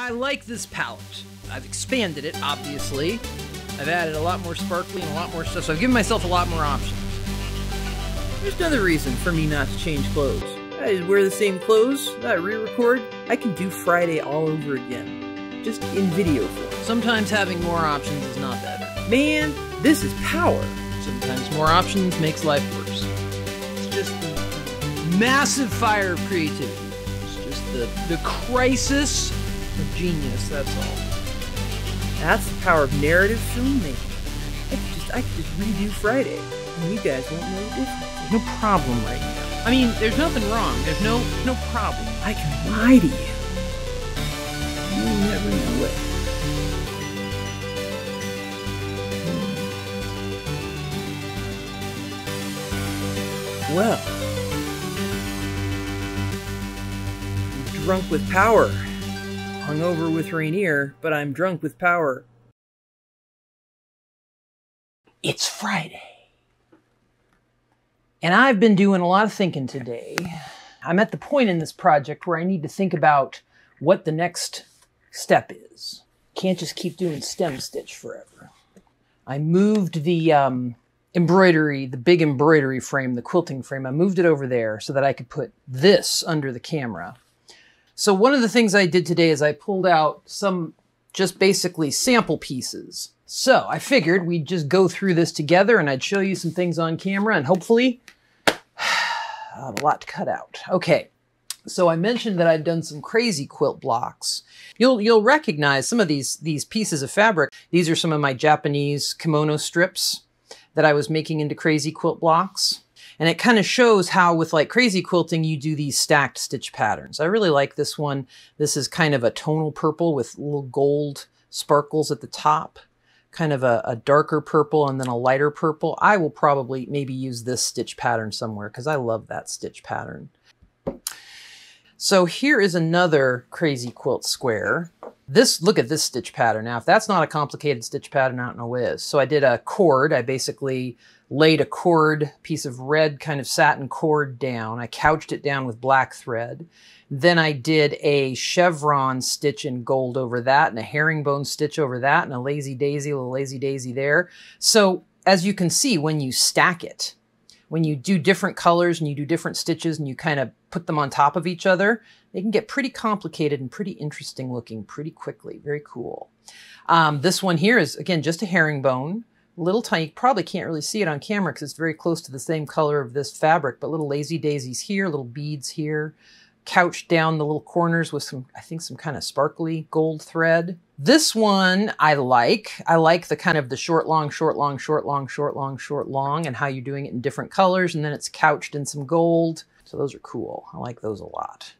I like this palette. I've expanded it, obviously. I've added a lot more sparkly and a lot more stuff, so I've given myself a lot more options. There's another reason for me not to change clothes. I wear the same clothes, I re-record. I can do Friday all over again, just in video form. Sometimes having more options is not better. Man, this is power. Sometimes more options makes life worse. It's just the massive fire of creativity. It's just the crisis of genius, that's all. That's the power of narrative filmmaking. I could just redo Friday, and you guys won't know the difference. There's no problem right now. I mean, there's nothing wrong. There's no problem. I can lie to you. You'll never know it. Well, I'm drunk with power. Hungover with Rainier, but I'm drunk with power. It's Friday. And I've been doing a lot of thinking today. I'm at the point in this project where I need to think about what the next step is. Can't just keep doing stem stitch forever. I moved the embroidery, the big embroidery frame, the quilting frame, I moved it over there so that I could put this under the camera. So one of the things I did today is I pulled out some just basically sample pieces. So I figured we'd just go through this together and I'd show you some things on camera and hopefully I have a lot to cut out. Okay, so I mentioned that I'd done some crazy quilt blocks. You'll recognize some of these pieces of fabric. These are some of my Japanese kimono strips that I was making into crazy quilt blocks. And it kind of shows how with like crazy quilting, you do these stacked stitch patterns. I really like this one. This is kind of a tonal purple with little gold sparkles at the top. Kind of a darker purple and then a lighter purple. I will probably maybe use this stitch pattern somewhere because I love that stitch pattern. So here is another crazy quilt square. Look at this stitch pattern. Now, if that's not a complicated stitch pattern, I don't know what is. So I did a cord. I basically laid a cord, piece of red kind of satin cord down. I couched it down with black thread. Then I did a chevron stitch in gold over that and a herringbone stitch over that and a lazy daisy, a little lazy daisy there. So as you can see, when you stack it, when you do different colors and you do different stitches and you kind of put them on top of each other, they can get pretty complicated and pretty interesting looking pretty quickly. Very cool. This one here is, again, just a herringbone. Little tiny, you probably can't really see it on camera because it's very close to the same color of this fabric, but little lazy daisies here, little beads here. Couched down the little corners with some, I think, some kind of sparkly gold thread. This one I like. I like the kind of the short, long, short, long, short, long, short, long, short, long, and how you're doing it in different colors, and then it's couched in some gold. So those are cool. I like those a lot.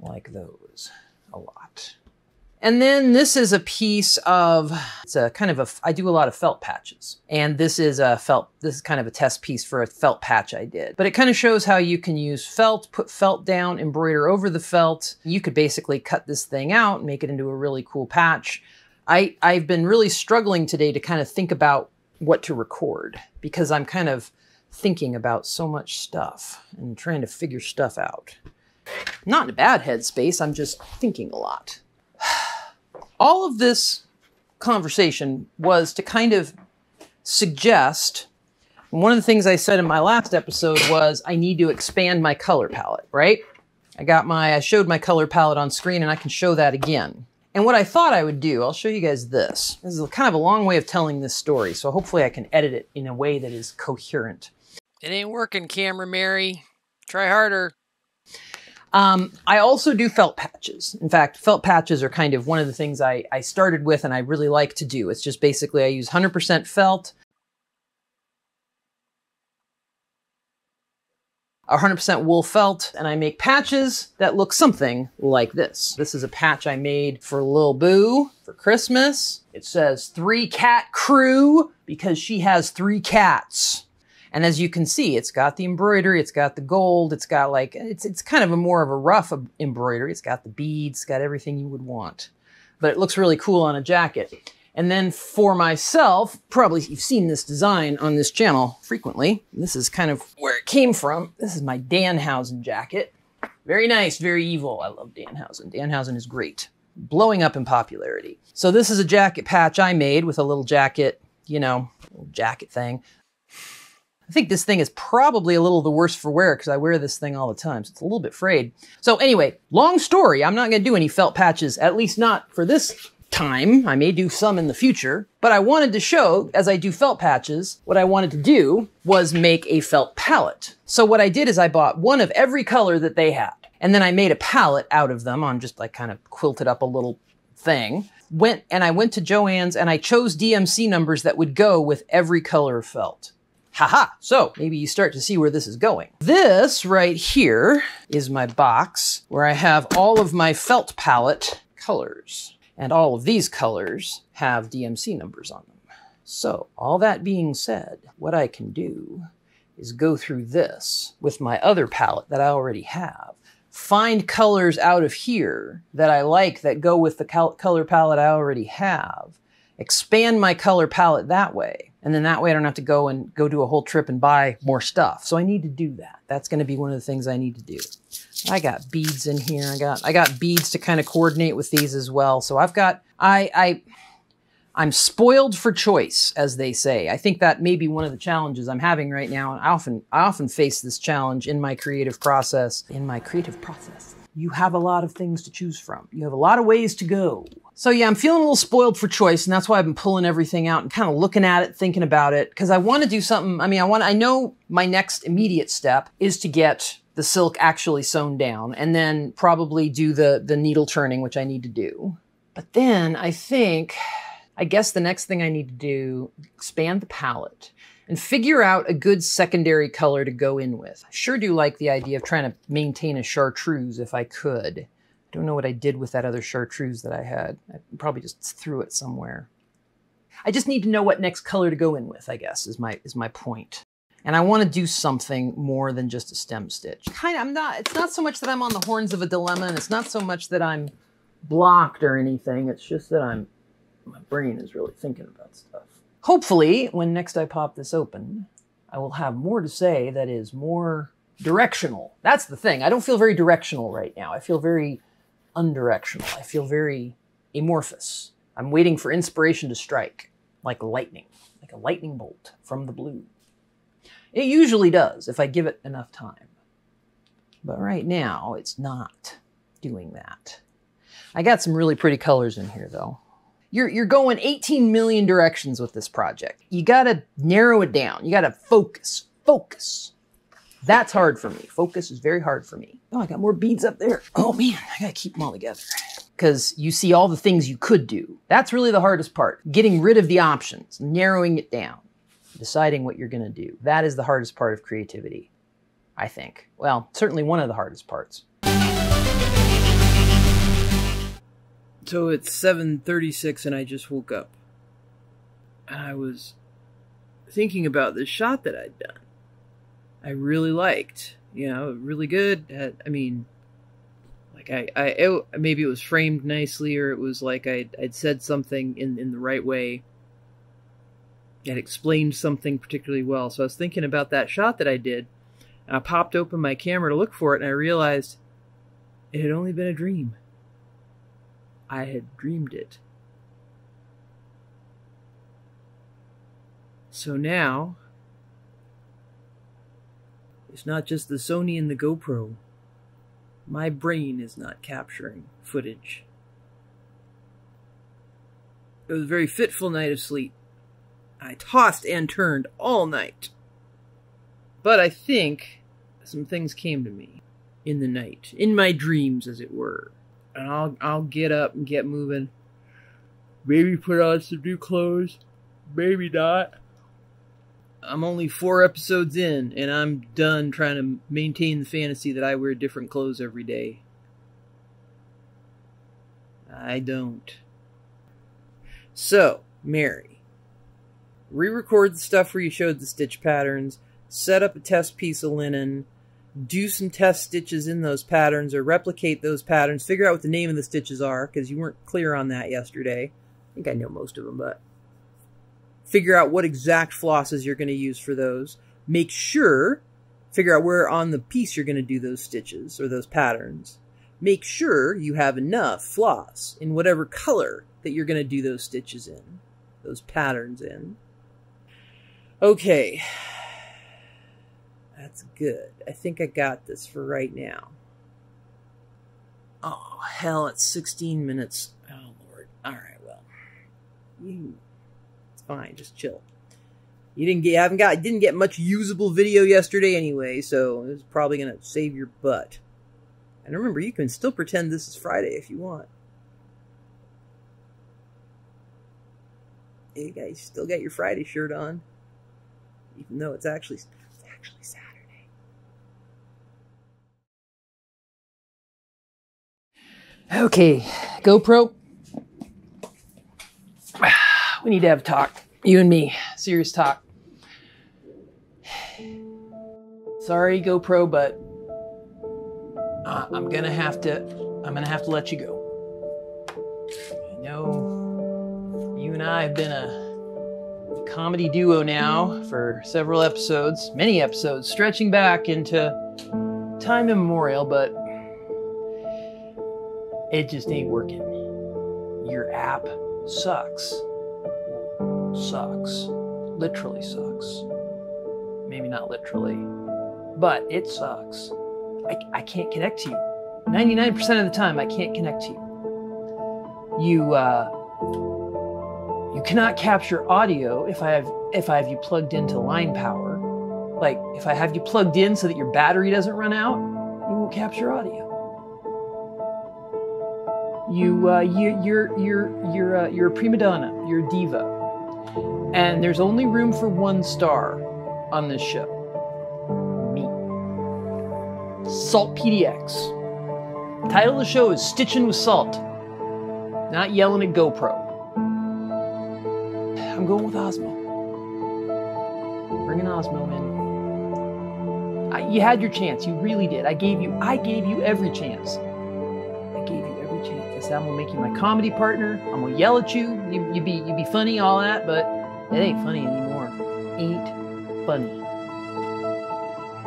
I like those a lot. And then this is a piece of, it's a kind of a, I do a lot of felt patches. And this is kind of a test piece for a felt patch I did. But it kind of shows how you can use felt, put felt down, embroider over the felt. You could basically cut this thing out and make it into a really cool patch. I've been really struggling today to kind of think about what to record because I'm kind of thinking about so much stuff and trying to figure stuff out. Not in a bad headspace, I'm just thinking a lot. All of this conversation was to kind of suggest, one of the things I said in my last episode was I need to expand my color palette, right? I showed my color palette on screen and I can show that again. And what I thought I would do, I'll show you guys this. This is kind of a long way of telling this story, so hopefully I can edit it in a way that is coherent. It ain't working, Camera Mary. Try harder. I also do felt patches. In fact, felt patches are kind of one of the things I started with and I really like to do. It's just basically I use 100% felt, 100% wool felt, and I make patches that look something like this. This is a patch I made for Lil Boo for Christmas. It says 3 cat crew because she has 3 cats. And as you can see, it's got the embroidery, it's got the gold, it's got like, it's kind of more of a rough embroidery. It's got the beads, it's got everything you would want. But it looks really cool on a jacket. And then for myself, probably you've seen this design on this channel frequently. This is kind of where it came from. This is my Danhausen jacket. Very nice, very evil. I love Danhausen. Danhausen is great. blowing up in popularity. So this is a jacket patch I made with a little jacket, you know, little jacket thing. I think this thing is probably a little the worse for wear because I wear this thing all the time, so it's a little bit frayed. So anyway, long story, I'm not going to do any felt patches, at least not for this time. I may do some in the future, but I wanted to show, as I do felt patches, what I wanted to do was make a felt palette. So what I did is I bought one of every color that they had, and then I made a palette out of them on just like kind of quilted up a little thing. I went to Joann's and I chose DMC numbers that would go with every color of felt. Haha, so maybe you start to see where this is going. This right here is my box where I have all of my felt palette colors. And all of these colors have DMC numbers on them. So all that being said, what I can do is go through this with my other palette that I already have. Find colors out of here that I like that go with the color palette I already have. Expand my color palette that way. And then that way I don't have to go do a whole trip and buy more stuff. So I need to do that. That's going to be one of the things I need to do. I got beads in here. I got beads to kind of coordinate with these as well. So I'm spoiled for choice, as they say. I think that may be one of the challenges I'm having right now. And I often face this challenge in my creative process. You have a lot of things to choose from. You have a lot of ways to go. So yeah, I'm feeling a little spoiled for choice, and that's why I've been pulling everything out and kind of looking at it, thinking about it, because I want to do something. I mean, I know my next immediate step is to get the silk actually sewn down, and then probably do the needle turning, which I need to do. But then I guess the next thing I need to do, expand the palette and figure out a good secondary color to go in with. I sure do like the idea of trying to maintain a chartreuse if I could. I don't know what I did with that other chartreuse that I had. I probably just threw it somewhere. I just need to know what next color to go in with, I guess, is my point. And I want to do something more than just a stem stitch. It's not so much that I'm on the horns of a dilemma, and it's not so much that I'm blocked or anything. It's just that my brain is really thinking about stuff. Hopefully, when next I pop this open, I will have more to say that is more directional. That's the thing. I don't feel very directional right now. I feel very undirectional. I feel very amorphous. I'm waiting for inspiration to strike, like lightning, like a lightning bolt from the blue. It usually does if I give it enough time. But right now, it's not doing that. I got some really pretty colors in here, though. You're going 18 million directions with this project. You gotta narrow it down. You gotta focus. Focus. That's hard for me. Focus is very hard for me. Oh, I got more beads up there. Oh man, I gotta keep them all together. Because you see all the things you could do. That's really the hardest part. Getting rid of the options, narrowing it down, deciding what you're gonna do. That is the hardest part of creativity, I think. Well, certainly one of the hardest parts. So it's 7:36 and I just woke up. I was thinking about this shot that I'd done. I really liked, you know, really good. I mean, like maybe it was framed nicely, or it was like I'd said something in the right way. It explained something particularly well. So I was thinking about that shot that I did. And I popped open my camera to look for it, and I realized it had only been a dream. I had dreamed it. So now, it's not just the Sony and the GoPro. My brain is not capturing footage. It was a very fitful night of sleep. I tossed and turned all night. But I think some things came to me in the night, in my dreams, as it were. And I'll get up and get moving. Maybe put on some new clothes. Maybe not. I'm only 4 episodes in, and I'm done trying to maintain the fantasy that I wear different clothes every day. I don't. So, Mary, re-record the stuff where you showed the stitch patterns, set up a test piece of linen, do some test stitches in those patterns, or replicate those patterns, figure out what the name of the stitches are, because you weren't clear on that yesterday. I think I know most of them, but figure out what exact flosses you're going to use for those. Figure out where on the piece you're going to do those stitches, or those patterns. make sure you have enough floss in whatever color that you're going to do those stitches in, those patterns in. Okay, that's good. I think I got this for right now. Oh, hell, it's 16 minutes. Oh, Lord. All right, well, it's fine. Just chill. You didn't get much usable video yesterday anyway, so it's probably going to save your butt. And remember, you can still pretend this is Friday if you want. You guys still got your Friday shirt on, even though it's actually Saturday. Okay, GoPro. We need to have a talk. You and me, serious talk. Sorry, GoPro, but I'm gonna have to let you go. I know you and I have been a comedy duo now for several episodes, many episodes, stretching back into time immemorial, but it just ain't working. Your app sucks. Sucks. Literally sucks. Maybe not literally, but it sucks. I can't connect to you. 99% of the time, I can't connect to you. You cannot capture audio if I have you plugged into line power. Like if I have you plugged in so that your battery doesn't run out, you won't capture audio. You're a prima donna. You're a diva. And there's only room for 1 star on this show. Me. SaltPDX. The title of the show is Stitchin' with Salt. Not yelling at GoPro. I'm going with Osmo. Bringing Osmo in. You had your chance. You really did. I gave you every chance. I said, I'm gonna make you my comedy partner. I'm gonna yell at you. You be funny, all that, but it ain't funny anymore. Ain't funny.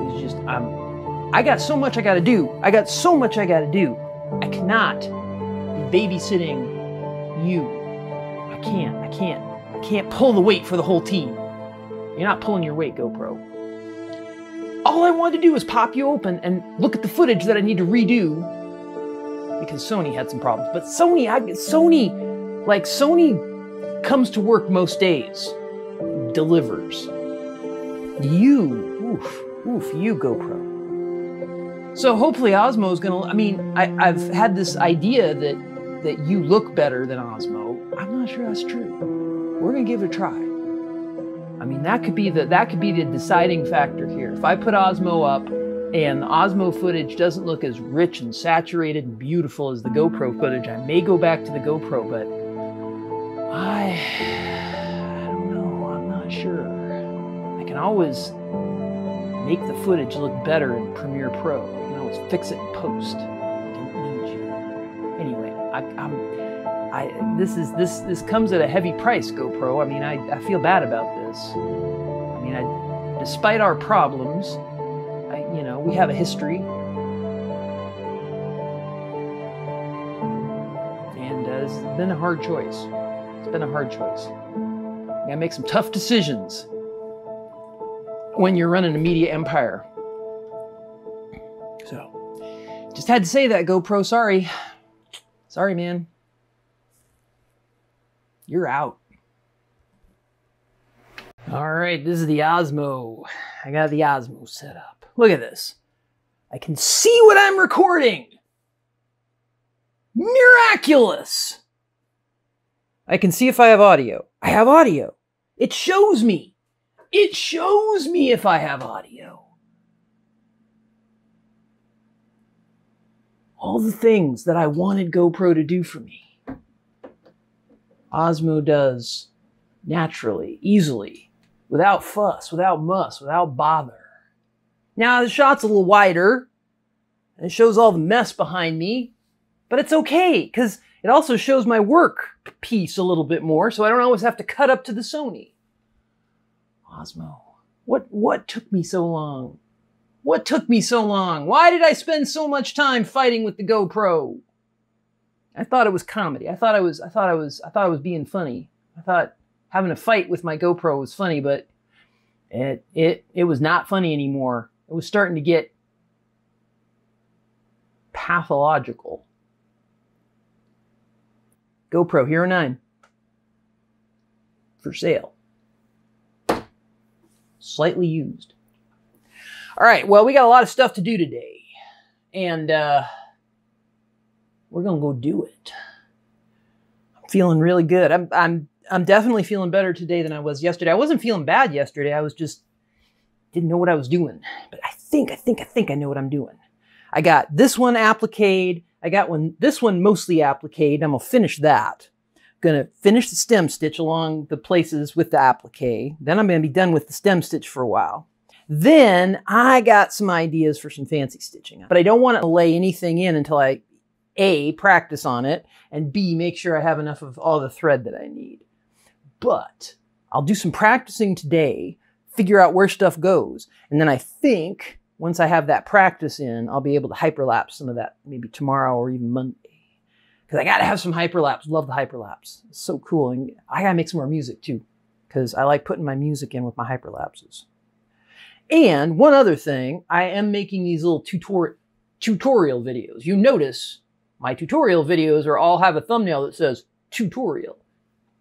It's just I got so much I gotta do. I cannot be babysitting you. I can't pull the weight for the whole team. You're not pulling your weight, GoPro. All I wanted to do was pop you open and look at the footage that I need to redo, because Sony had some problems. But Sony comes to work most days, delivers. You GoPro. So hopefully Osmo's gonna, I've had this idea that you look better than Osmo. I'm not sure that's true. We're gonna give it a try. That could be the deciding factor here. If I put Osmo up and the Osmo footage doesn't look as rich and saturated and beautiful as the GoPro footage, I may go back to the GoPro, but I don't know, I'm not sure. I can always make the footage look better in Premiere Pro. I can always fix it in post. I don't need you. Anyway, this comes at a heavy price, GoPro. I feel bad about this. Despite our problems, we have a history. And it's been a hard choice. You gotta make some tough decisions when you're running a media empire. So, just had to say that, GoPro. Sorry. Sorry, man. You're out. All right, this is the Osmo. I got the Osmo set up. Look at this. I can see what I'm recording. Miraculous. I can see if I have audio. I have audio. It shows me. It shows me if I have audio. All the things that I wanted GoPro to do for me, Osmo does naturally, easily, without fuss, without muss, without bother. Now the shot's a little wider, and it shows all the mess behind me, but it's okay, because it also shows my work piece a little bit more, so I don't always have to cut up to the Sony. Osmo, what took me so long? What took me so long? Why did I spend so much time fighting with the GoPro? I thought it was comedy. I thought I was being funny. I thought having a fight with my GoPro was funny, but it was not funny anymore. It was starting to get pathological. GoPro Hero 9 for sale. Slightly used. All right, well, we got a lot of stuff to do today, and we're gonna go do it. I'm feeling really good. I'm definitely feeling better today than I was yesterday. I wasn't feeling bad yesterday. I was just didn't know what I was doing. But I think I know what I'm doing. I got this one appliqued. I got this one mostly appliqued. I'm gonna finish that. Gonna finish the stem stitch along the places with the applique. Then I'm gonna be done with the stem stitch for a while. Then I got some ideas for some fancy stitching, but I don't want to lay anything in until I A, practice on it, and B, make sure I have enough of all the thread that I need. But I'll do some practicing today, figure out where stuff goes, and then I think once I have that practice in, I'll be able to hyperlapse some of that maybe tomorrow or even Monday. Because I gotta have some hyperlapse. Love the hyperlapse. It's so cool. And I gotta make some more music too, because I like putting my music in with my hyperlapses. And one other thing, I am making these little tutorial videos. You notice my tutorial videos all have a thumbnail that says tutorial,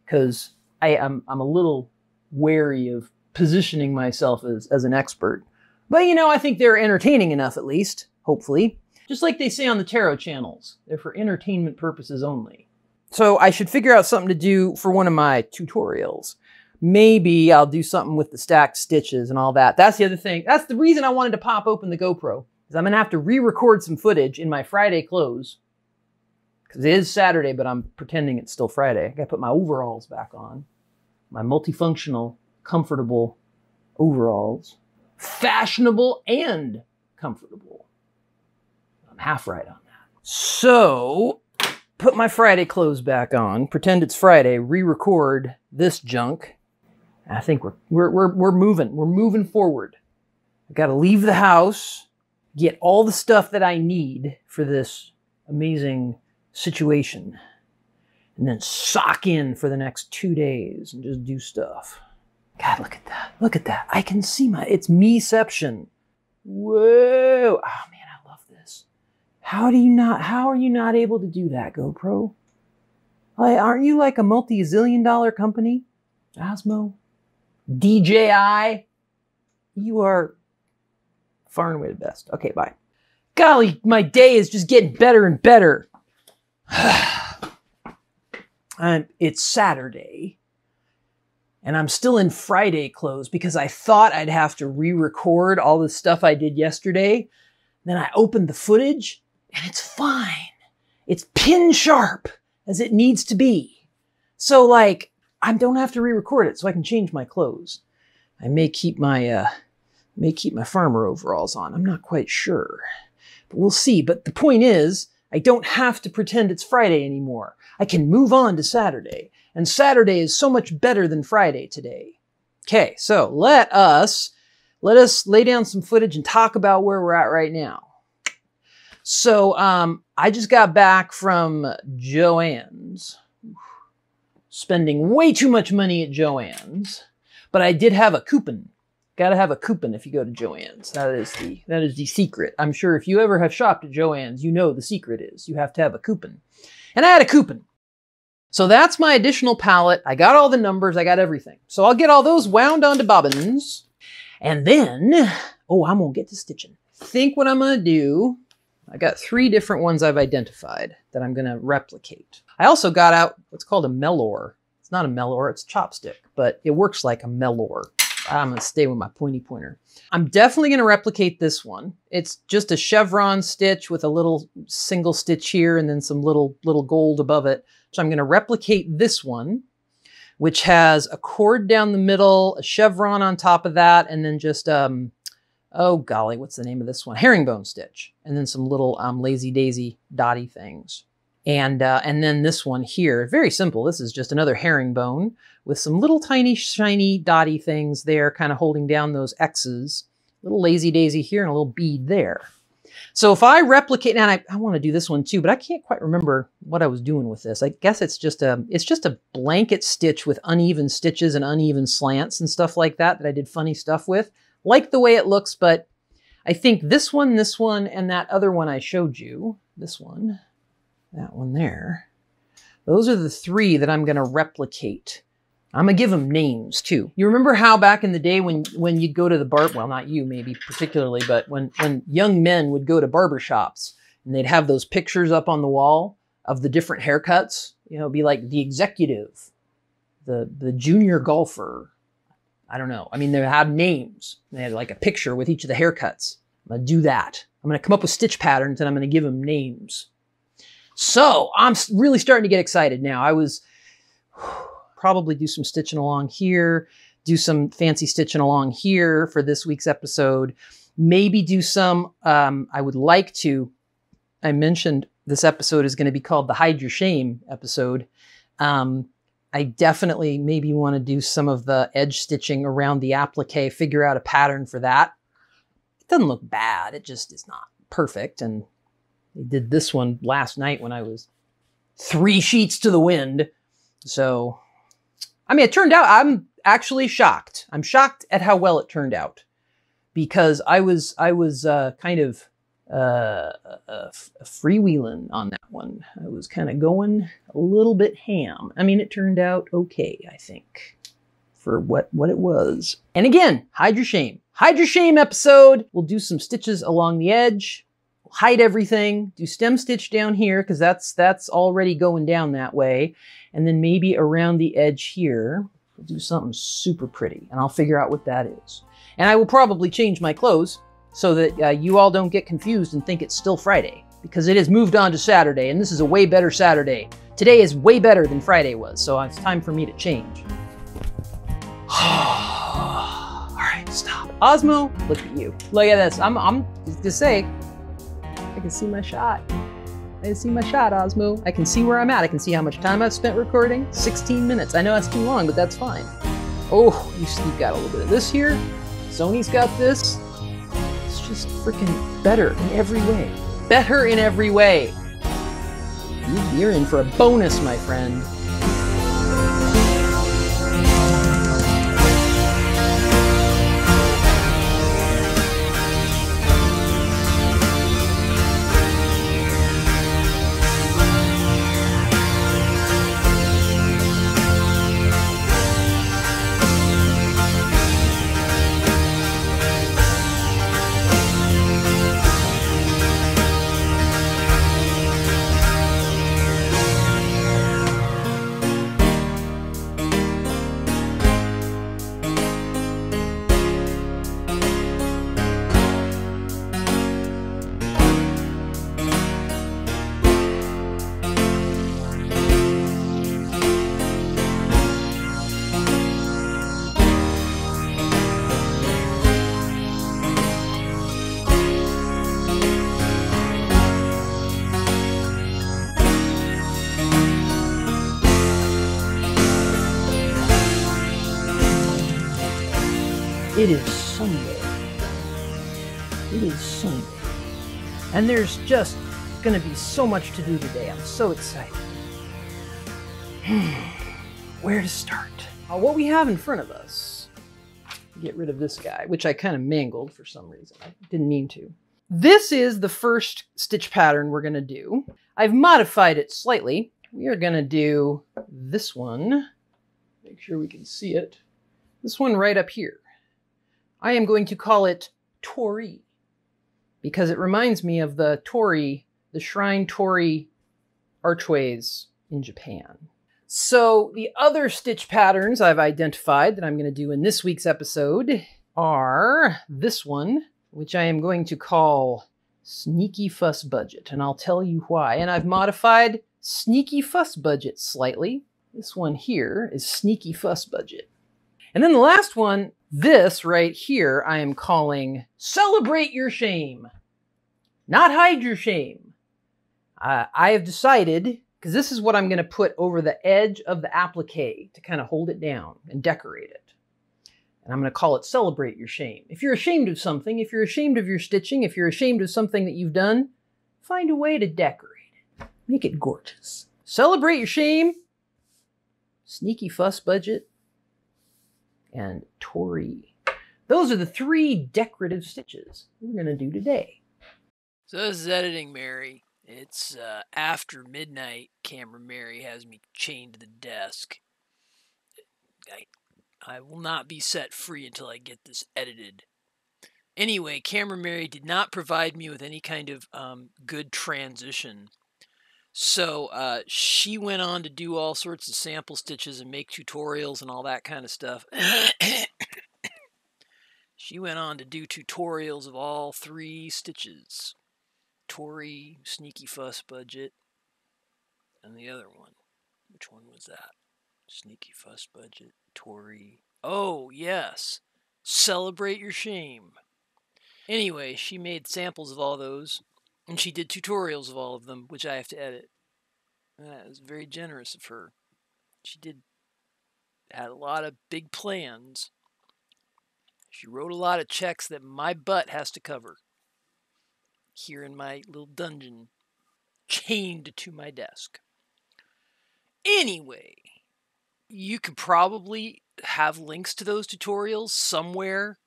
because I'm a little wary of positioning myself as an expert. But you know, I think they're entertaining enough, at least, hopefully. Just like they say on the tarot channels, they're for entertainment purposes only. So I should figure out something to do for one of my tutorials. Maybe I'll do something with the stacked stitches and all that. That's the other thing. That's the reason I wanted to pop open the GoPro, is I'm gonna have to re-record some footage in my Friday clothes. Because it is Saturday, but I'm pretending it's still Friday. I gotta put my overalls back on. My multifunctional, comfortable overalls. Fashionable and comfortable. I'm half right on that. So, put my Friday clothes back on, pretend it's Friday, re-record this junk. I think we're moving. We're moving forward. I gotta leave the house, get all the stuff that I need for this amazing situation, and then sock in for the next 2 days and just do stuff. God, look at that. Look at that. I can see it's meception. Whoa. Oh man, I love this. How are you not able to do that, GoPro? Aren't you like a multi-zillion-dollar company? Osmo? DJI? You are far and away the best. Okay, bye. Golly, my day is just getting better and better. It's Saturday, and I'm still in Friday clothes because I thought I'd have to re-record all the stuff I did yesterday. Then I opened the footage, and it's fine. It's pin sharp as it needs to be. So like, I don't have to re-record it, so I can change my clothes. I may keep my farmer overalls on. I'm not quite sure, but we'll see. But the point is, I don't have to pretend it's Friday anymore. I can move on to Saturday, and Saturday is so much better than Friday today. Okay, so let us lay down some footage and talk about where we're at right now. So I just got back from Joann's. Spending way too much money at Joann's, but I did have a coupon. Gotta have a coupon if you go to Joann's. That is the secret. I'm sure if you ever have shopped at Joann's, you know the secret is you have to have a coupon. And I had a coupon. So that's my additional palette. I got all the numbers, I got everything. So I'll get all those wound onto bobbins. And then, I'm gonna get to stitching. Think what I'm gonna do. I got 3 different ones I've identified that I'm gonna replicate. I also got out what's called a melor. It's not a melor, it's a chopstick, but it works like a melor. I'm gonna stay with my pointy pointer. I'm definitely gonna replicate this one. It's just a chevron stitch with a little single stitch here and then some little gold above it. So I'm gonna replicate this one, which has a cord down the middle, a chevron on top of that, and then just, oh golly, what's the name of this one? Herringbone stitch. And then some little lazy daisy dotty things. And then this one here, very simple. This is just another herringbone with some little tiny shiny dotty things there kind of holding down those X's. Little lazy daisy here and a little bead there. So if I replicate, and I want to do this one too, but I can't quite remember what I was doing with this. I guess it's just a blanket stitch with uneven stitches and uneven slants and stuff like that I did funny stuff with. Like the way it looks, but I think this one, and that other one I showed you, this one, that one there, those are the three that I'm going to replicate. I'm going to give them names too. You remember how back in the day when you'd go to the well, not you maybe particularly, but when young men would go to barber shops and they'd have those pictures up on the wall of the different haircuts, you know, it'd be like the executive, the junior golfer. I don't know. I mean, they had names. They had like a picture with each of the haircuts. I'm going to do that. I'm going to come up with stitch patterns and I'm going to give them names. So I'm really starting to get excited now. I was probably do some stitching along here, do some fancy stitching along here for this week's episode. Maybe do some, I would like to, I mentioned this episode is going to be called the Hide Your Shame episode. I definitely maybe want to do some of the edge stitching around the applique, figure out a pattern for that. It doesn't look bad. It just is not perfect. And I did this one last night when I was 3 sheets to the wind. So, I mean, it turned out, I'm actually shocked. I'm shocked at how well it turned out because I was kind of freewheeling on that one. I was kind of going a little bit ham. I mean, it turned out okay, I think, for what it was. And again, hide your shame. Hide your shame episode. We'll do some stitches along the edge. We'll hide everything. Do stem stitch down here because that's already going down that way. And then maybe around the edge here, we'll do something super pretty. And I'll figure out what that is. And I will probably change my clothes so that you all don't get confused and think it's still Friday, because it has moved on to Saturday, and this is a way better Saturday. Today is way better than Friday was, so it's time for me to change. All right, stop. Osmo, look at you. Look at this. I'm just to say, I can see my shot. I can see my shot, Osmo. I can see where I'm at. I can see how much time I've spent recording. 16 minutes. I know that's too long, but that's fine. Oh, you've got a little bit of this here. Sony's got this. Just freaking better in every way. Better in every way. You're in for a bonus, my friend. It is Sunday. It is Sunday. And there's just going to be so much to do today. I'm so excited. Where to start? What we have in front of us. Get rid of this guy, which I kind of mangled for some reason. I didn't mean to. This is the first stitch pattern we're going to do. I've modified it slightly. We are going to do this one. Make sure we can see it. This one right up here. I am going to call it Torii because it reminds me of the Torii, the Shrine Torii archways in Japan. So the other stitch patterns I've identified that I'm going to do in this week's episode are this one, which I am going to call Sneaky Fuss Budget, and I'll tell you why. And I've modified Sneaky Fuss Budget slightly. This one here is Sneaky Fuss Budget. And then the last one, this right here, I am calling Celebrate Your Shame, not Hide Your Shame. I have decided, because this is what I'm going to put over the edge of the applique to kind of hold it down and decorate it. And I'm going to call it Celebrate Your Shame. If you're ashamed of something, if you're ashamed of your stitching, if you're ashamed of something that you've done, find a way to decorate it. Make it gorgeous. Celebrate your shame, Sneaky Fuss Budget, and Tori. Those are the 3 decorative stitches we're going to do today. So this is editing, Mary. It's after midnight. Camera Mary has me chained to the desk. I will not be set free until I get this edited. Anyway, Camera Mary did not provide me with any kind of good transition. So she went on to do all sorts of sample stitches and make tutorials and all that kind of stuff. She went on to do tutorials of all 3 stitches. Tori, Sneaky Fuss Budget, and the other one. Which one was that? Sneaky Fuss Budget, Tori. Oh, yes. Celebrate Your Shame. Anyway, she made samples of all those, and she did tutorials of all of them, which I have to edit. And that was very generous of her. She had a lot of big plans. She wrote a lot of checks that my butt has to cover. Here in my little dungeon, chained to my desk. Anyway, you could probably have links to those tutorials somewhere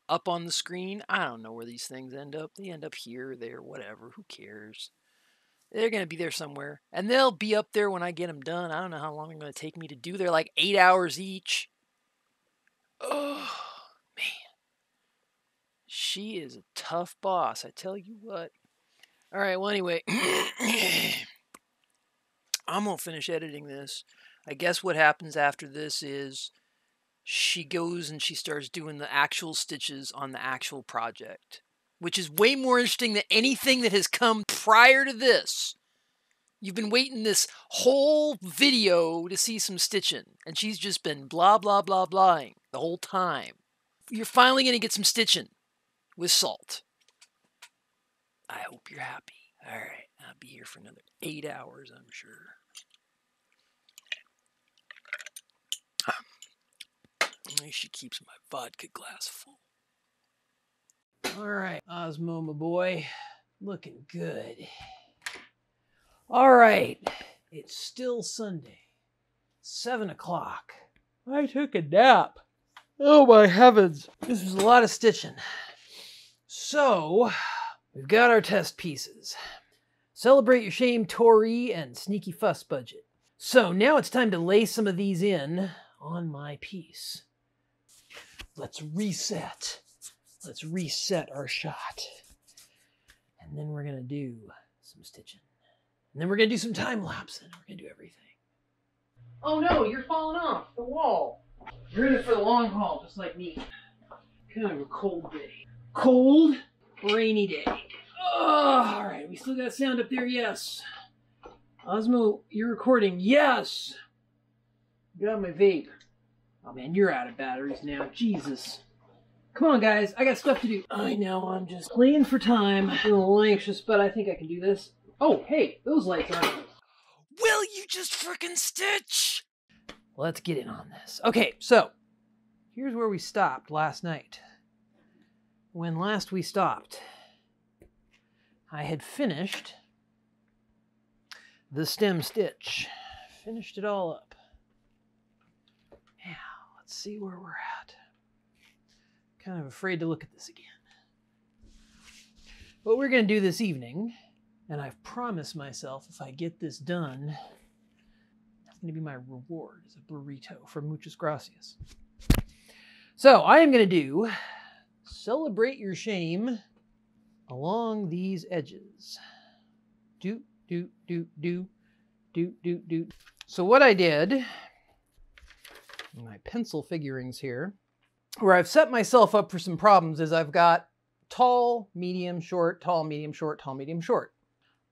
up on the screen. I don't know where these things end up. They end up here, there, whatever. Who cares? They're going to be there somewhere. And they'll be up there when I get them done. I don't know how long they're going to take me to do. They're like 8 hours each. Oh, man. She is a tough boss, I tell you what. All right, well, anyway, I'm going to finish editing this. I guess what happens after this is she goes and she starts doing the actual stitches on the actual project, which is way more interesting than anything that has come prior to this. You've been waiting this whole video to see some stitching, and she's just been blah, blah, blah, blahing the whole time. You're finally going to get some stitching with Salt. I hope you're happy. All right, I'll be here for another 8 hours, I'm sure. At least she keeps my vodka glass full. All right, Osmo, my boy, looking good. All right, it's still Sunday, 7 o'clock. I took a nap. Oh my heavens, this was a lot of stitching. So, we've got our test pieces. Celebrate Your Shame, Tori, and Sneaky Fuss Budget. So now it's time to lay some of these in on my piece. Let's reset. Let's reset our shot. And then we're going to do some stitching. And then we're going to do some time-lapsing. We're going to do everything. Oh no, you're falling off the wall. You're in it for the long haul, just like me. Kind of a cold day. Cold, rainy day. Oh, all right, we still got sound up there, yes. Osmo, you're recording, yes. Got my vape. Oh man, you're out of batteries now, Jesus. Come on, guys, I got stuff to do. I know, I'm just playing for time. I'm a little anxious, but I think I can do this. Oh, hey, those lights aren't on. Will you just frickin' stitch? Let's get in on this. Okay, so here's where we stopped last night. When last we stopped, I had finished the stem stitch. Finished it all up. Now, let's see where we're at. Kind of afraid to look at this again. What we're going to do this evening, and I've promised myself if I get this done, that's going to be my reward, is a burrito from Muchas Gracias. So I am going to do Celebrate Your Shame along these edges. Do, do, do, do, do, do, do. So what I did, my pencil figurings here, where I've set myself up for some problems is I've got tall, medium, short, tall, medium, short, tall, medium, short.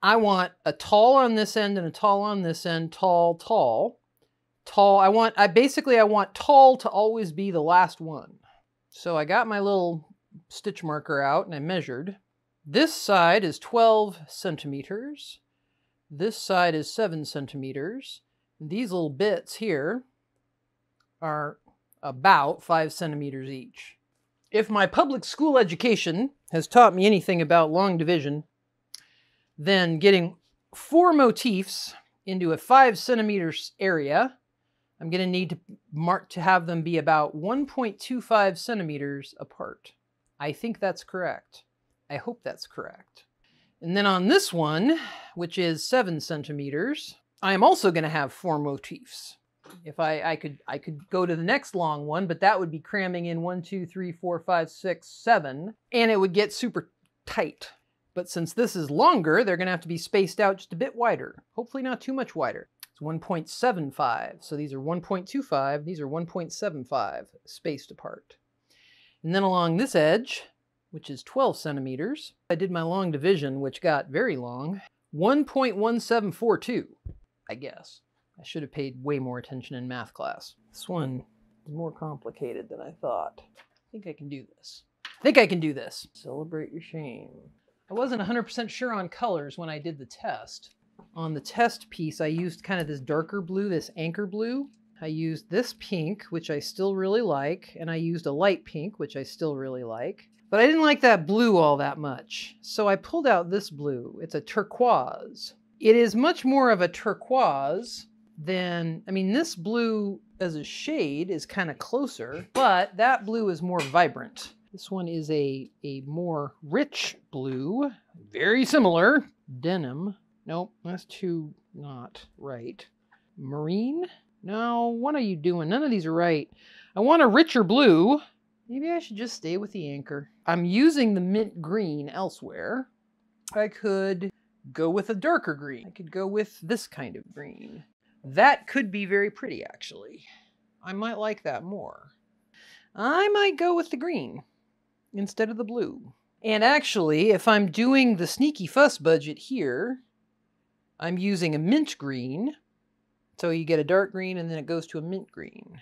I want a tall on this end and a tall on this end, tall, tall. Tall, I want tall to always be the last one. So I got my little stitch marker out and I measured. This side is 12 centimeters. This side is 7 centimeters. These little bits here are about 5 centimeters each. If my public school education has taught me anything about long division, then getting 4 motifs into a 5 centimeters area, I'm going to need to have them be about 1.25 centimeters apart. I think that's correct. I hope that's correct. And then on this one, which is 7 centimeters, I am also going to have 4 motifs. If I could go to the next long one, but that would be cramming in 1, 2, 3, 4, 5, 6, 7, and it would get super tight. But since this is longer, they're going to have to be spaced out just a bit wider. Hopefully not too much wider. It's 1.75. So these are 1.25. These are 1.75 spaced apart. And then along this edge, which is 12 centimeters, I did my long division, which got very long. 1.1742, I guess. I should have paid way more attention in math class. This one is more complicated than I thought. I think I can do this. I think I can do this. Celebrate your shame. I wasn't 100% sure on colors when I did the test. On the test piece, I used kind of this darker blue, this anchor blue. I used this pink, which I still really like, and I used a light pink, which I still really like. But I didn't like that blue all that much, so I pulled out this blue. It's a turquoise. It is much more of a turquoise than, I mean, this blue as a shade is kind of closer, but that blue is more vibrant. This one is a more rich blue, very similar. Denim. Nope, that's too not right. Marine? No, what are you doing? None of these are right. I want a richer blue. Maybe I should just stay with the anchor. I'm using the mint green elsewhere. I could go with a darker green. I could go with this kind of green. That could be very pretty, actually. I might like that more. I might go with the green instead of the blue. And actually, if I'm doing the sneaky fuss budget here, I'm using a mint green. So you get a dark green and then it goes to a mint green.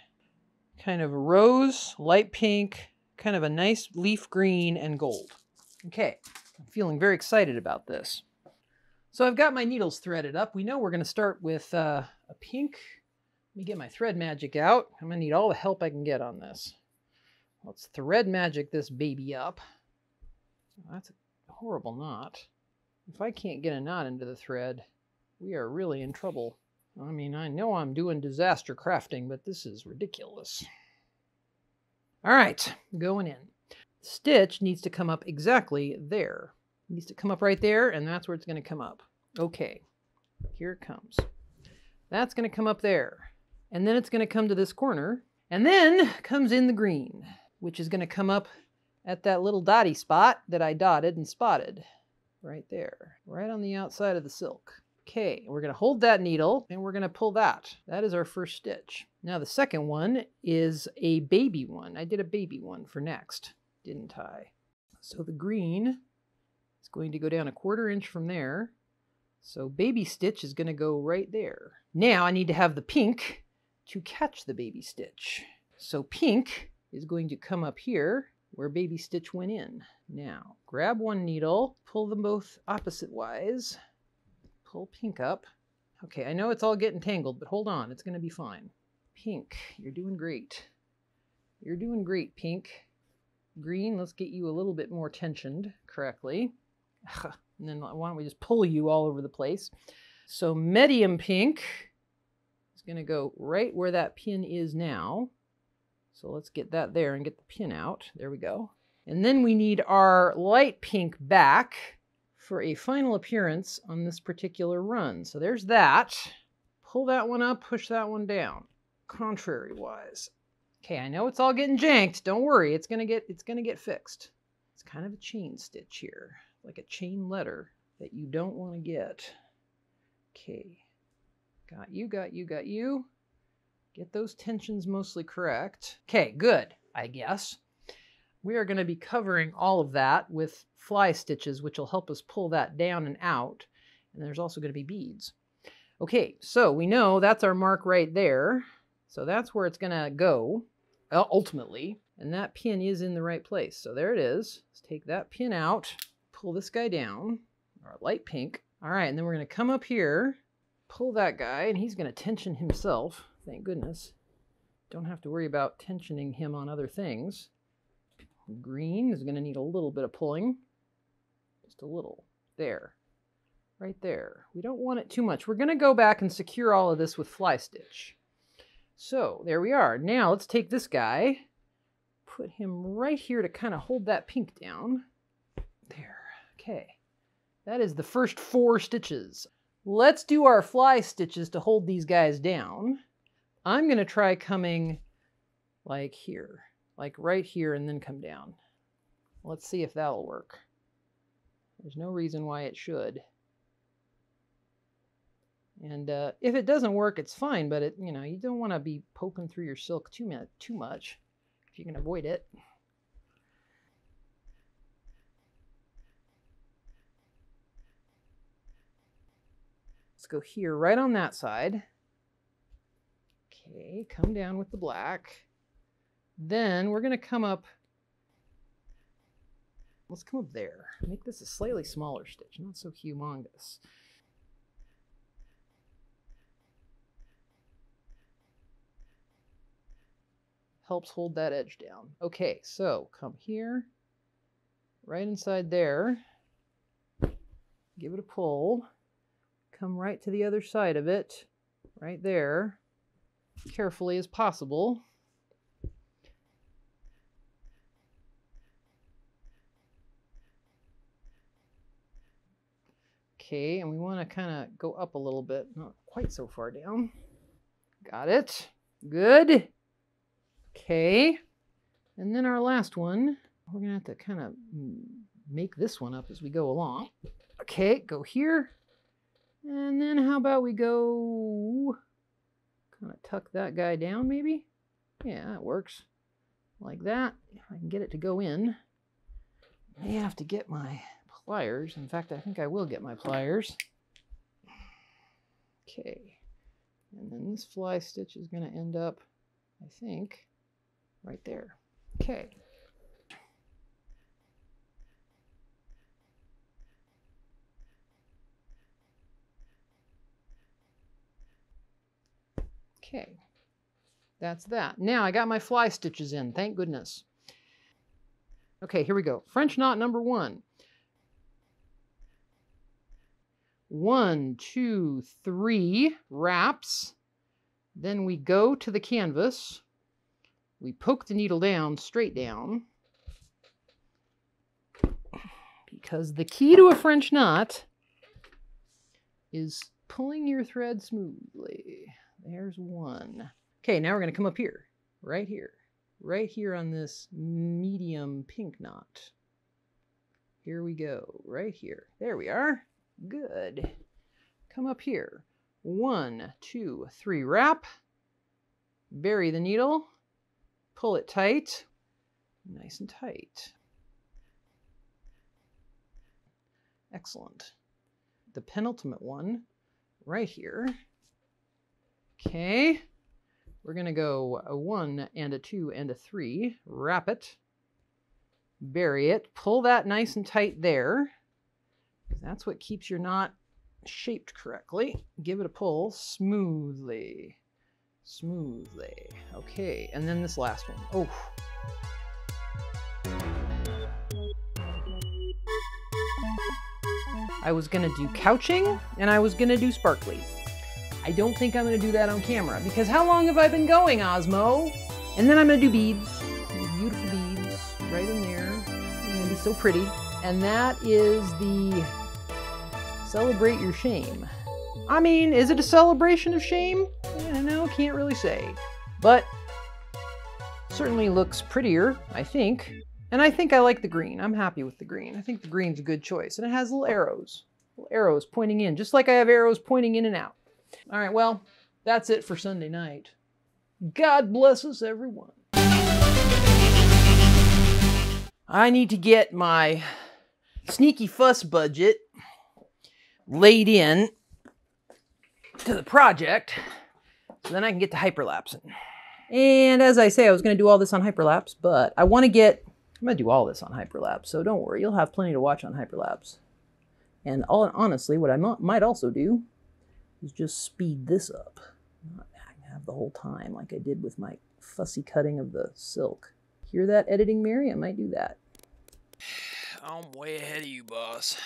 Kind of a rose, light pink, kind of a nice leaf green and gold. Okay, I'm feeling very excited about this. So I've got my needles threaded up. We know we're going to start with a pink. Let me get my thread magic out. I'm going to need all the help I can get on this. Let's thread magic this baby up. That's a horrible knot. If I can't get a knot into the thread, we are really in trouble. I mean, I know I'm doing disaster crafting, but this is ridiculous. All right, going in. Stitch needs to come up exactly there. It needs to come up right there, and that's where it's going to come up. Okay, here it comes. That's going to come up there. And then it's going to come to this corner. And then comes in the green, which is going to come up at that little dotty spot that I dotted and spotted. Right there, right on the outside of the silk. Okay, we're going to hold that needle and we're going to pull that. That is our first stitch. Now the second one is a baby one. I did a baby one for next, didn't I? So the green is going to go down 1/4 inch from there. So baby stitch is going to go right there. Now I need to have the pink to catch the baby stitch. So pink is going to come up here where baby stitch went in. Now grab one needle, pull them both opposite wise. Pull pink up. Okay, I know it's all getting tangled, but hold on, it's going to be fine. Pink, you're doing great. You're doing great, pink. Green, let's get you a little bit more tensioned correctly. And then why don't we just pull you all over the place. So medium pink is going to go right where that pin is now. So let's get that there and get the pin out. There we go. And then we need our light pink back for a final appearance on this particular run. So there's that. Pull that one up, push that one down, contrary-wise. Okay, I know it's all getting janked. Don't worry, it's gonna get fixed. It's kind of a chain stitch here, like a chain letter that you don't want to get. Okay, got you, got you, got you. Get those tensions mostly correct. Okay, good, I guess. We are going to be covering all of that with fly stitches, which will help us pull that down and out. And there's also going to be beads. Okay, so we know that's our mark right there. So that's where it's going to go, ultimately. And that pin is in the right place. So there it is. Let's take that pin out, pull this guy down, our light pink. All right, and then we're going to come up here, pull that guy, and he's going to tension himself. Thank goodness. Don't have to worry about tensioning him on other things. Green is going to need a little bit of pulling. Just a little. There. Right there. We don't want it too much. We're going to go back and secure all of this with fly stitch. So there we are. Now let's take this guy, put him right here to kind of hold that pink down. There. Okay. That is the first 4 stitches. Let's do our fly stitches to hold these guys down. I'm going to try coming like here, like right here, and then come down. Let's see if that'll work. There's no reason why it should. And if it doesn't work, it's fine, but it, you know, you don't want to be poking through your silk too much if you can avoid it. Let's go here, right on that side. Okay, come down with the black. Then we're going to come up. Let's come up there. Make this a slightly smaller stitch, not so humongous. Helps hold that edge down. Okay, so come here, right inside there. Give it a pull. Come right to the other side of it, right there. Carefully as possible. Okay, and we want to kind of go up a little bit, not quite so far down. Got it. Good. Okay, and then our last one, we're going to have to kind of make this one up as we go along. Okay, go here. And then how about we go kind of tuck that guy down maybe? Yeah, that works. Like that. If I can get it to go in. I may have to get my pliers. In fact, I think I will get my pliers. Okay. And then this fly stitch is going to end up, I think, right there. Okay. Okay, that's that. Now I got my fly stitches in, thank goodness. Okay, here we go. French knot number 1. 1, 2, 3 wraps. Then we go to the canvas. We poke the needle down, straight down. Because the key to a French knot is pulling your thread smoothly. There's 1. Okay, now we're going to come up here, right here on this medium pink knot. Here we go, right here. There we are. Good. Come up here. 1, 2, 3 wrap. Bury the needle. Pull it tight. Nice and tight. Excellent. The penultimate one, right here. Okay, we're going to go a 1 and a 2 and a 3, wrap it, bury it, pull that nice and tight there. That's what keeps your knot shaped correctly. Give it a pull smoothly, smoothly. Okay, and then this last one. Oh. I was going to do couching and I was going to do sparkly. I don't think I'm going to do that on camera, because how long have I been going, Osmo? And then I'm going to do beads, beautiful beads, right in there. They're going to be so pretty. And that is the celebrate your shame. I mean, is it a celebration of shame? I don't know, can't really say. But certainly looks prettier, I think. And I think I like the green. I'm happy with the green. I think the green's a good choice. And it has little arrows pointing in, just like I have arrows pointing in and out. All right, well, that's it for Sunday night. God bless us, everyone. I need to get my sneaky fuss budget laid in to the project so then I can get to hyperlapsing. And as I say, I was going to do all this on hyperlapse, but I'm going to do all this on hyperlapse, so don't worry, you'll have plenty to watch on hyperlapse. And honestly, what I might also do is just speed this up. Not have the whole time, like I did with my fussy cutting of the silk. Hear that, editing Mary? I might do that. I'm way ahead of you, boss.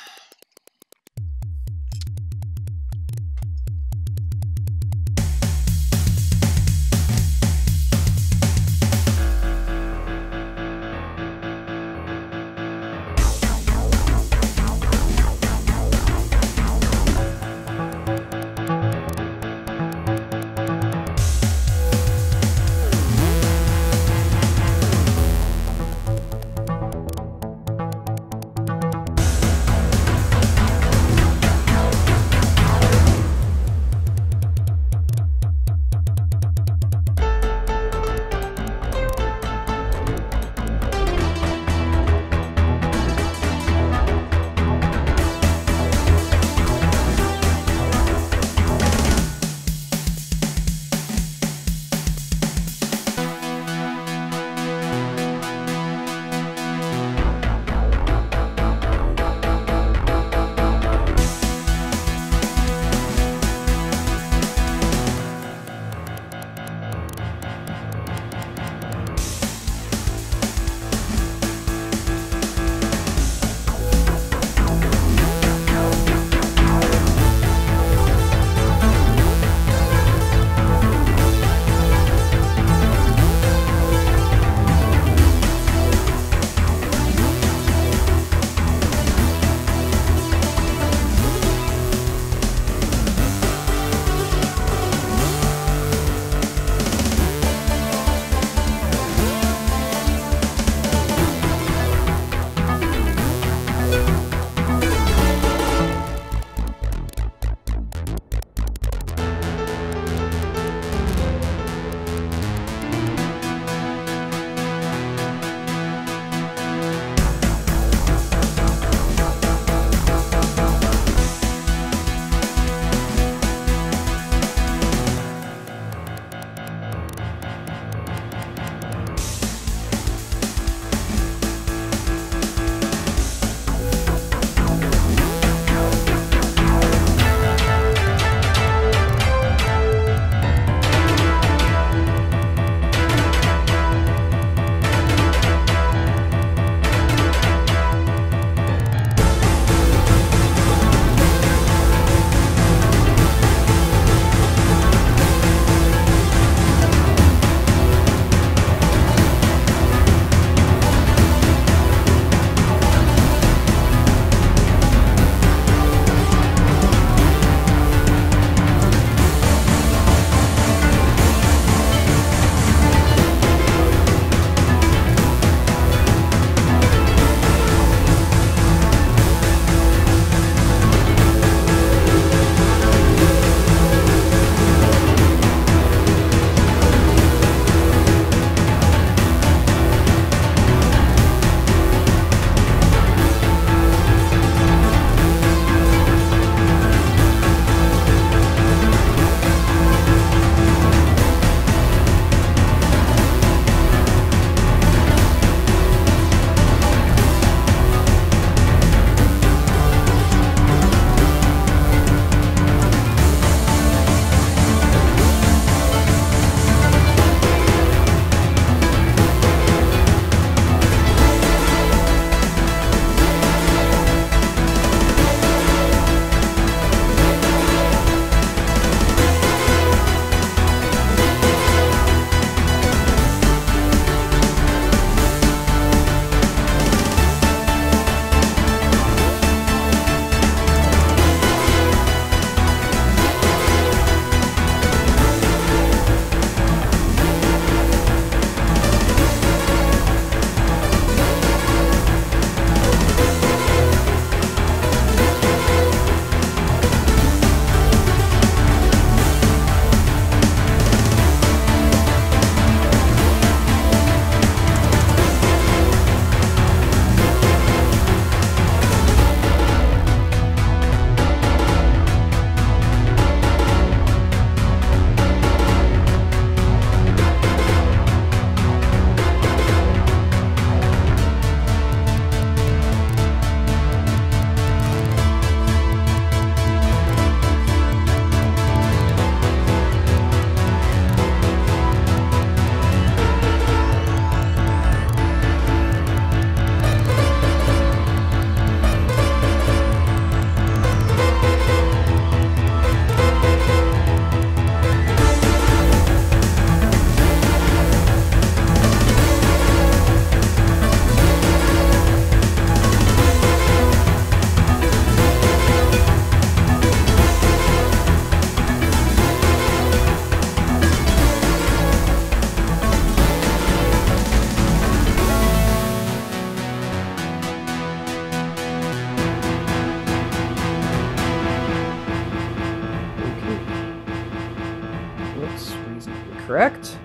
correct.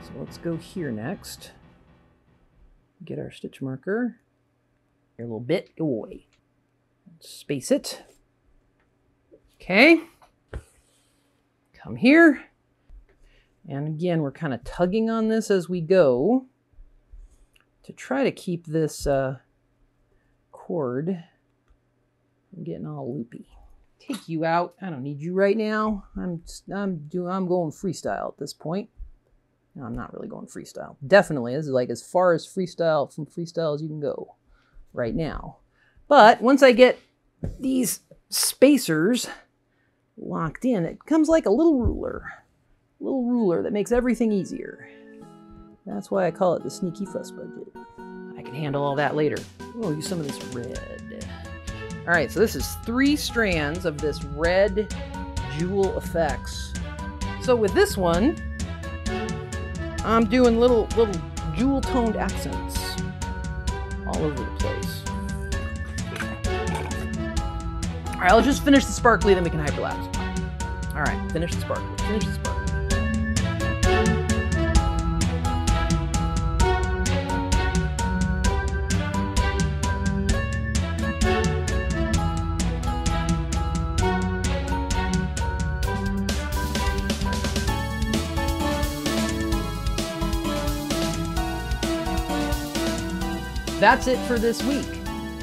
So let's go here next. Get our stitch marker. Here a little bit. Go away. Space it. Okay. Come here. And again, we're kind of tugging on this as we go to try to keep this cord from getting all loopy. Take you out. I don't need you right now. I'm going freestyle at this point. No, I'm not really going freestyle. Definitely, this is like as far as freestyle as you can go right now. But once I get these spacers locked in, it becomes like a little ruler that makes everything easier. That's why I call it the sneaky fuss budget. I can handle all that later. We'll use some of this red. All right, so this is 3 strands of this red jewel effects. So with this one, I'm doing little jewel toned accents all over the place. All right, let's just finish the sparkly, then we can hyperlapse. All right, finish the sparkly, finish the sparkly. That's it for this week.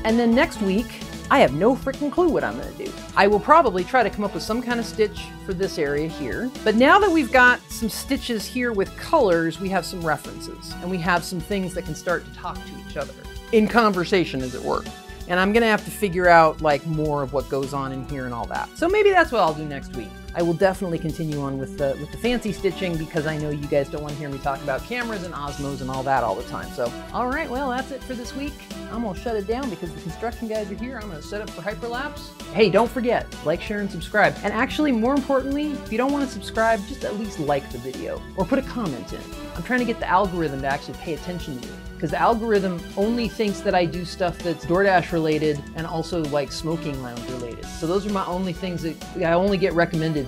And then next week, I have no freaking clue what I'm gonna do. I will probably try to come up with some kind of stitch for this area here. But now that we've got some stitches here with colors, we have some references and we have some things that can start to talk to each other in conversation, as it were. And I'm gonna have to figure out like more of what goes on in here and all that. So maybe that's what I'll do next week. I will definitely continue on with the fancy stitching because I know you guys don't want to hear me talk about cameras and Osmos and all that all the time. So, all right, well, that's it for this week. I'm gonna shut it down because the construction guys are here. I'm gonna set up for hyperlapse. Hey, don't forget, like, share, and subscribe. And actually, more importantly, if you don't want to subscribe, just at least like the video or put a comment in. I'm trying to get the algorithm to actually pay attention to me, because the algorithm only thinks that I do stuff that's DoorDash related and also like smoking lounge related. So those are my only things that I only get recommended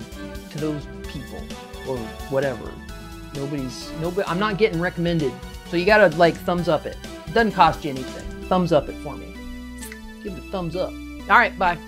to those people or whatever. I'm not getting recommended. So you gotta like thumbs up it. It doesn't cost you anything. Thumbs up it for me. Give it a thumbs up. All right, bye.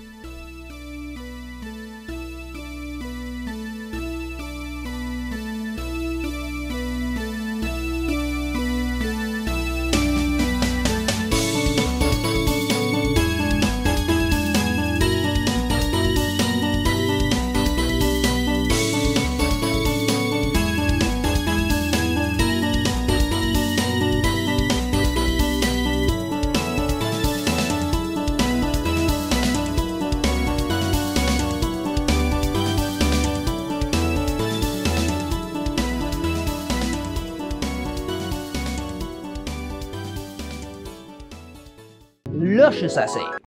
Luscious, I say.